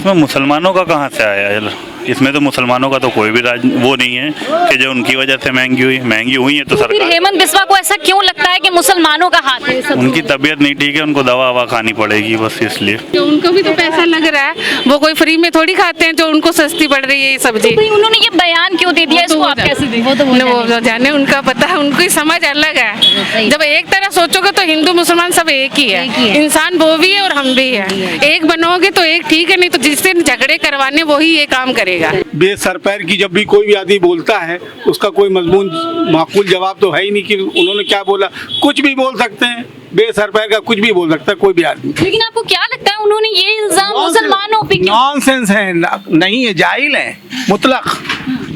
इसमें मुसलमानों का कहाँ से आया? इसमें तो मुसलमानों का तो कोई भी वो नहीं है कि जो उनकी वजह से महंगी हुई है तो फिर सरकार। हेमंत बिस्वा को ऐसा क्यों लगता है कि मुसलमानों का हाथ है सब? उनकी तबीयत नहीं ठीक है, उनको दवा ववा खानी पड़ेगी बस इसलिए। जो उनको भी तो पैसा लग रहा है, वो कोई फ्री में थोड़ी खाते हैं जो उनको सस्ती पड़ रही है ये सब्जी। भाई उन्होंने ये बयान क्यों दे दिया, इसको आप कैसे देखते हैं? वो जाने, उनका पता है, उनकी समझ अलग है। जब एक तरह सोचोगे तो हिंदू मुसलमान सब एक ही है, इंसान वो भी है और हम भी है। एक बनोगे तो एक ठीक है, नहीं तो जिससे झगड़े करवाने वही ये काम करेगा। बेसर पैर की जब भी कोई भी आदमी बोलता है उसका कोई मजमून माकूल जवाब तो है ही नहीं कि उन्होंने क्या बोला। कुछ भी बोल सकते हैं, बेसर पैर का कुछ भी बोल सकता है कोई भी आदमी। लेकिन आपको क्या लगता है उन्होंने ये इल्जाम मुसलमानों पे क्यों? नॉनसेंस है, नहीं है, जाहिल है मुतलक।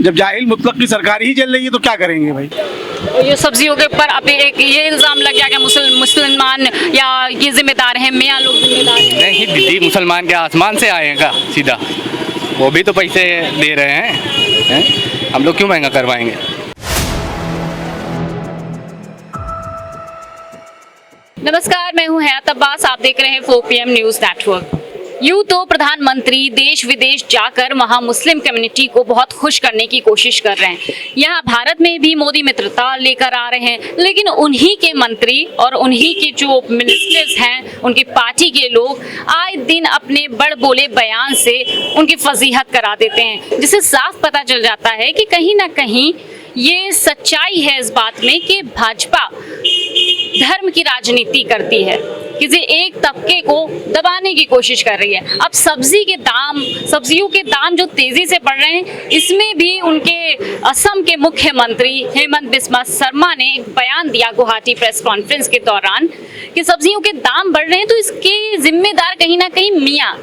जब जाहिल मुतलक की सरकार ही चल रही है तो क्या करेंगे भाई? ये सब्जियों के ऊपर अभी एक ये इल्जाम लग गया कि मुसलमान या ये जिम्मेदार हैं, मियाँ लोग जिम्मेदार हैं। नहीं दीदी, मुसलमान के आसमान से आए हैं का सीधा, वो भी तो पैसे दे रहे हैं, हम लोग क्यों महंगा करवाएंगे? नमस्कार, मैं हूं हयात अब्बास, आप देख रहे हैं 4 PM न्यूज नेटवर्क। यूं तो प्रधानमंत्री देश विदेश जाकर वहां मुस्लिम कम्युनिटी को बहुत खुश करने की कोशिश कर रहे हैं। यहाँ भारत में भी मोदी मित्रता लेकर आ रहे हैं, लेकिन उन्हीं के मंत्री और उन्हीं के जो मिनिस्टर्स हैं, उनकी पार्टी के लोग आए दिन अपने बड़ बोले बयान से उनकी फजीहत करा देते हैं, जिससे साफ पता चल जाता है कि कहीं ना कहीं ये सच्चाई है इस बात में कि भाजपा धर्म की राजनीति करती है, किसी एक तबके को दबाने की कोशिश कर रही है। अब सब्जियों के दाम जो तेजी से बढ़ रहे हैं, इसमें भी उनके असम के मुख्यमंत्री हेमंत बिस्वा शर्मा ने एक बयान दिया गुवाहाटी प्रेस कॉन्फ्रेंस के दौरान कि सब्जियों के दाम बढ़ रहे हैं तो इसके जिम्मेदार कहीं ना कहीं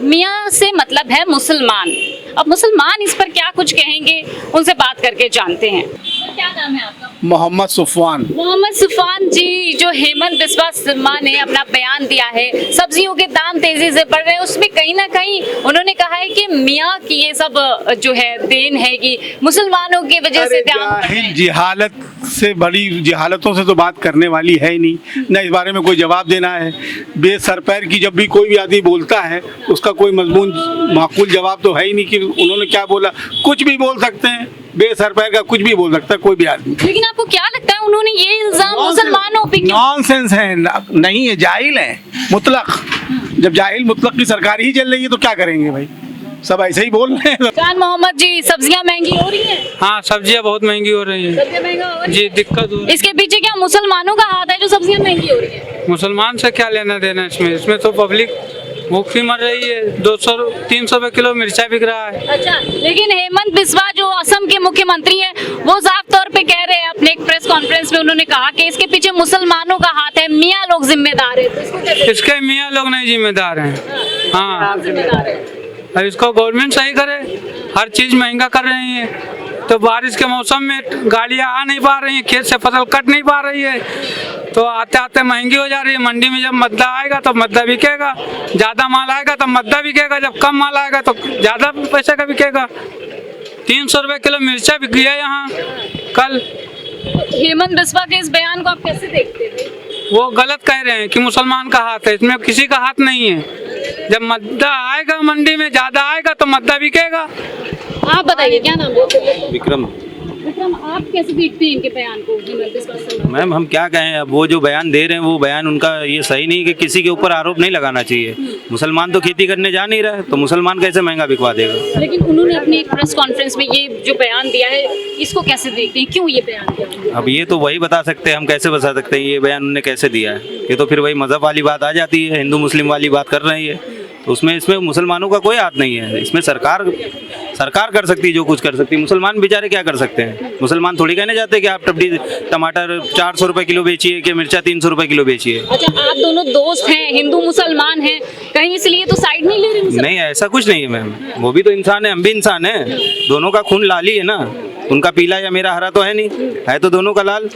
मियाँ से मतलब है मुसलमान। अब मुसलमान इस पर क्या कुछ कहेंगे, उनसे बात करके जानते हैं। क्या नाम है आपका? मोहम्मद सुफान जी, जो हेमंत बिस्वा शर्मा ने अपना बयान दिया है सब्जियों के दाम तेजी से बढ़ रहे हैं, उसमें कहीं ना कहीं उन्होंने कहा है कि मियाँ की ये सब जो है देन है कि मुसलमानों की वजह से दाम। जिहालत से बड़ी जिहालतों से तो बात करने वाली है ही नहीं, न इस बारे में कोई जवाब देना है। बेसर पैर की जब भी कोई भी आदमी बोलता है उसका कोई मजमून माकूल जवाब तो है ही नहीं कि उन्होंने क्या बोला। कुछ भी बोल सकते हैं, बेसर पैर का कुछ भी बोल सकता है कोई भी आदमी। लेकिन आपको क्या लगता है उन्होंने ये इल्जाम मुसलमानों पे क्यों? नॉनसेंस है, नहीं है, जाहिल है मुतलक। जब जाहिल मुतलक की सरकार ही चल रही है तो क्या करेंगे भाई? सब ऐसे ही बोल रहे हैं। जान मोहम्मद जी, सब्जियां महंगी हो रही हैं? हाँ, सब्जियां बहुत महंगी हो रही हैं। सब्जियां महंगा हो रही जी, दिक्कत हो। इसके पीछे क्या मुसलमानों का हाथ है जो सब्जियां महंगी हो रही है? मुसलमान से क्या लेना देना इसमें तो पब्लिक भूखी मर रही है। 200-300 रुपए किलो मिर्चा बिक रहा है। अच्छा, लेकिन हेमंत बिस्वा जो असम के मुख्यमंत्री हैं, वो साफ तौर पे कह रहे हैं अपने एक प्रेस कॉन्फ्रेंस में, उन्होंने कहा कि इसके पीछे मुसलमानों का हाथ है, मियाँ लोग जिम्मेदार है। तो इसके मियाँ लोग नहीं जिम्मेदार हैं। हाँ, जिम्मेदार है। अब इसको गवर्नमेंट सही करे। हर चीज महंगा कर रही है, तो बारिश के मौसम में गाड़ियाँ आ नहीं पा रही हैं, खेत से फसल कट नहीं पा रही है, तो आते आते महंगी हो जा रही है। मंडी में जब मद्दा आएगा तो मद्दा बिकेगा, ज़्यादा माल आएगा तो मद्दा बिकेगा, जब कम माल आएगा तो ज़्यादा पैसे का बिकेगा। 300 रुपए किलो मिर्चा बिक गया यहाँ कल। हेमंत बिस्वा के इस बयान को आप कैसे देखते हैं? वो गलत कह रहे हैं कि मुसलमान का हाथ है, इसमें किसी का हाथ नहीं है। जब मद्दा आएगा मंडी में ज़्यादा आएगा तो मद्दा बिकेगा। आप बताइए, क्या नाम है? विक्रम, आप कैसे देखते हैं इनके बयान को? मैम हम क्या कहें, अब वो जो बयान दे रहे हैं वो बयान उनका ये सही नहीं कि किसी के ऊपर आरोप नहीं लगाना चाहिए। मुसलमान तो खेती करने जा नहीं रहा है तो मुसलमान कैसे महंगा बिकवा देगा? लेकिन उन्होंने अपने एक प्रेस कॉन्फ्रेंस में ये जो बयान दिया है, इसको कैसे देखते हैं, क्यों ये बयान दिया? अब ये तो वही बता सकते हैं, हम कैसे बता सकते हैं ये बयान उन्होंने कैसे दिया है? ये तो फिर वही मजहब वाली बात आ जाती है, हिंदू मुस्लिम वाली बात कर रही है, तो इसमें मुसलमानों का कोई हाथ नहीं है। इसमें सरकार कर सकती है, जो कुछ कर सकती है। मुसलमान बेचारे क्या कर सकते हैं? मुसलमान थोड़ी कहने जाते हैं कि आप टमाटर 400 रुपए किलो बेचिए कि मिर्चा 300 रुपए किलो बेचिए। अच्छा, आप दोनों दोस्त हैं, हिंदू मुसलमान हैं, कहीं इसलिए तो साइड नहीं ले रहे? नहीं, ऐसा कुछ नहीं है मैम, वो भी तो इंसान है, हम भी इंसान हैं, दोनों का खून लाल ही है ना। उनका पीला या मेरा हरा तो है नहीं, है तो दोनों का लाल।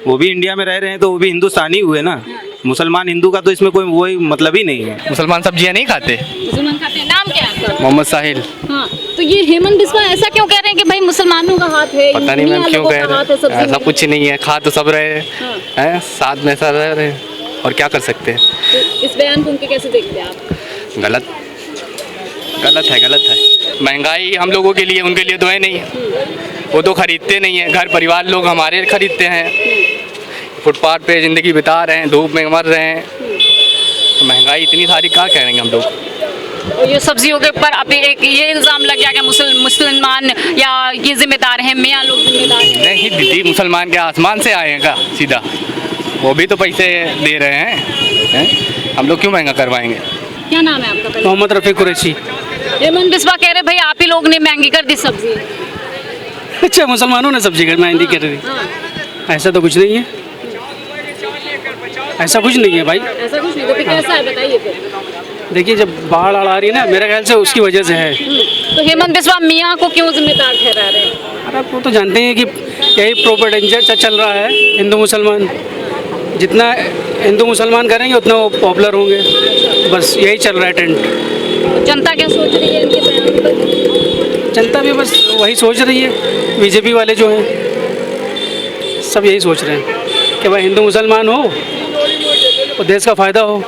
वो भी इंडिया में रह रहे हैं तो वो भी हिंदुस्तानी हुए ना। मुसलमान हिंदू का तो इसमें कोई वही मतलब ही नहीं है। मुसलमान सब्जियां नहीं खाते। मुसलमान खाते हैं। नाम क्या है आपका? मोहम्मद साहिल। हाँ, तो ये हेमंत बिस्वा ऐसा क्यों कह रहे हैं कि भाई मुसलमानों का हाथ है? पता नहीं मैम क्यों कह रहे हैं, ऐसा कुछ नहीं है। खा तो सब रहे हैं, साथ में सब रह रहे हैं, और क्या कर सकते हैं? तो इस बयान को उनके कैसे देखते हैं आप? गलत। गलत है। महंगाई हम लोगों के लिए, उनके लिए तो है नहीं। वो तो खरीदते नहीं है, घर परिवार लोग हमारे खरीदते हैं, फुटपाथ पे ज़िंदगी बिता रहे हैं, धूप में मर रहे हैं। तो महंगाई इतनी सारी कहाँ करेंगे हम लोग। ये सब्जियों के ऊपर अभी एक ये इल्ज़ाम लग गया कि मुसलमान या ये जिम्मेदार हैं, मियाँ लोग जिम्मेदार हैं। नहीं दीदी, मुसलमान क्या आसमान से आए हैं का सीधा? वो भी तो पैसे दे रहे हैं, हम लोग क्यों महंगा करवाएंगे। क्या नाम है आपका? मोहम्मद रफ़ी कुरैशी। हेमंत बिस्वा कह रहे भाई आप ही लोग ने महंगी कर दी सब्जी। अच्छा, मुसलमानों ने सब्जी महंगी कर दी? ऐसा तो कुछ नहीं है, ऐसा कुछ नहीं है भाई। ऐसा कुछ नहीं तो फिर कैसा है बताइए फिर। देखिए, जब बाढ़ आ रही है ना, मेरे ख्याल से उसकी वजह से है। तो हेमंत बिस्वा मियाँ को क्यों जिम्मेदार ठहरा रहे हैं? अरे वो तो जानते हैं कि यही प्रोपेगेंडा चल रहा है, हिंदू मुसलमान। जितना हिंदू मुसलमान करेंगे उतना वो पॉपुलर होंगे, बस यही चल रहा है ट्रेंड। जनता क्या सोच रही है इनके बयान पर? जनता भी बस वही सोच रही है, बीजेपी वाले जो हैं सब यही सोच रहे हैं कि भाई हिंदू मुसलमान हो और देश का फ़ायदा हो।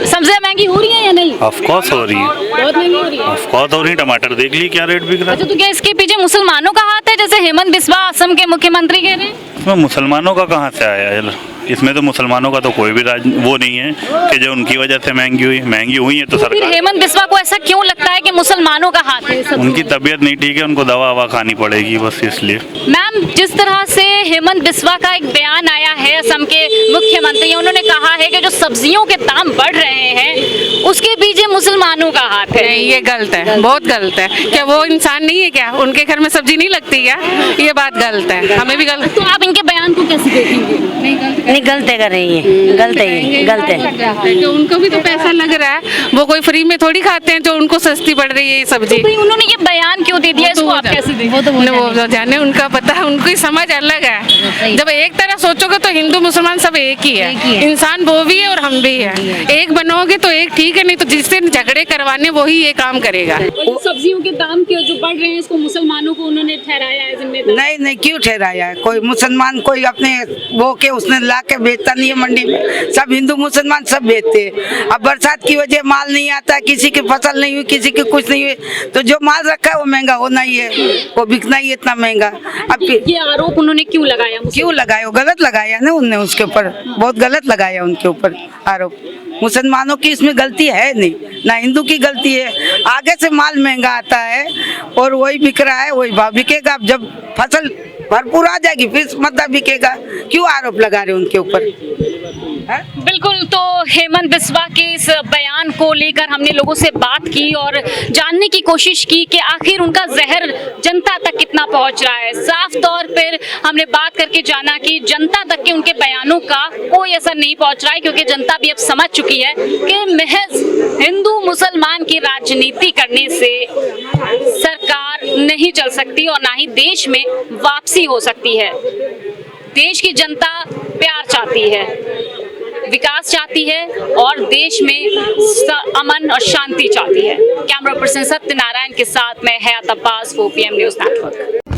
सब्जियां महंगी हो रही है या नहीं? ऑफ कोर्स हो रही है, बहुत महंगी हो रही है। ऑफ कोर्स हो रही है। टमाटर देख ली क्या रेट बिक रहा अच्छा, तो क्या इसके पीछे मुसलमानों का हाथ है, जैसे हेमंत बिस्वा असम के मुख्यमंत्री कह रहे हैं? है। इसमें मुसलमानों का कहाँ से आया है? इसमें तो मुसलमानों का तो कोई भी वो नहीं है कि जो उनकी वजह से महंगी हुई है तो फिर सरकार। हेमंत बिस्वा को ऐसा क्यों लगता है कि मुसलमानों का हाथ है? उनकी तबीयत नहीं ठीक है, उनको दवा ववा खानी पड़ेगी बस इसलिए। मैम, जिस तरह से हेमंत बिस्वा का एक बयान आया है असम के मुख्यमंत्री, उन्होंने कहा है कि जो सब्जियों के दाम बढ़ रहे हैं उसके पीछे मुसलमानों का हाथ है। नहीं, ये गलत है, बहुत गलत है। क्या वो इंसान नहीं है क्या? उनके घर में सब्जी नहीं लगती क्या? ये बात गलत है, हमें भी गलत। तो आप इनके बयान को कैसे देखेंगे? नहीं, गलत कर रही है, गलत है। कि उनको भी तो पैसा लग रहा है, वो कोई फ्री में थोड़ी खाते हैं जो उनको सस्ती पड़ रही है ये सब्जी। तो भाई उन्होंने ये बयान क्यों दे दिया, इसको आप कैसे देखेंगे? वो जाने, उनका पता है, उनकी समझ अलग है। जब एक तरह सोचोगे तो हिंदू मुसलमान सब एक ही है, इंसान वो भी है और हम भी है। एक बनोगे तो एक ठीक है, नहीं तो जिससे झगड़े करवाने वही ये काम करेगा। सब्जियों के दाम क्यों जो बढ़ रहे हैं इसको मुसलमानों को उन्होंने ठहराया है जिम्मेदार? नहीं, क्यों ठहराया है? कोई मुसलमान कोई अपने वो के उसने ला के बेचता नहीं है मंडी में, सब हिंदू मुसलमान सब बेचते हैं। अब बरसात की वजह माल नहीं आता, किसी की फसल नहीं हुई, किसी की कुछ नहीं हुई, तो जो माल रखा है वो महंगा होना ही है, वो बिकना ही इतना महंगा। अब ये आरोप उन्होंने क्यों लगाया? क्यों लगाया? गलत लगाया ना उनने, उसके ऊपर बहुत गलत लगाया उनके ऊपर आरोप। मुसलमानों की इसमें गलती है नहीं, ना हिंदू की गलती है। आगे से माल महंगा आता है और वही बिक रहा है, वही भाव बिकेगा। जब फसल भरपूर आ जाएगी फिर मतलब बिकेगा। क्यों आरोप लगा रहे उनके ऊपर? बिल्कुल, तो हेमंत बिस्वा के इस बयान को लेकर हमने लोगों से बात की और जानने की कोशिश की कि आखिर उनका जहर जनता तक कितना पहुंच रहा है। साफ तौर पर हमने बात करके जाना कि जनता तक के उनके बयानों का कोई असर नहीं पहुंच रहा है, क्योंकि जनता भी अब समझ चुकी है कि महज हिंदू मुसलमान की राजनीति करने से सरकार नहीं चल सकती और ना ही देश में वापसी हो सकती है। देश की जनता प्यार चाहती है, विकास चाहती है और देश में अमन और शांति चाहती है। कैमरा पर्सन सत्यनारायण के साथ मैं हयात अब्बास, 4PM न्यूज़ नेटवर्क।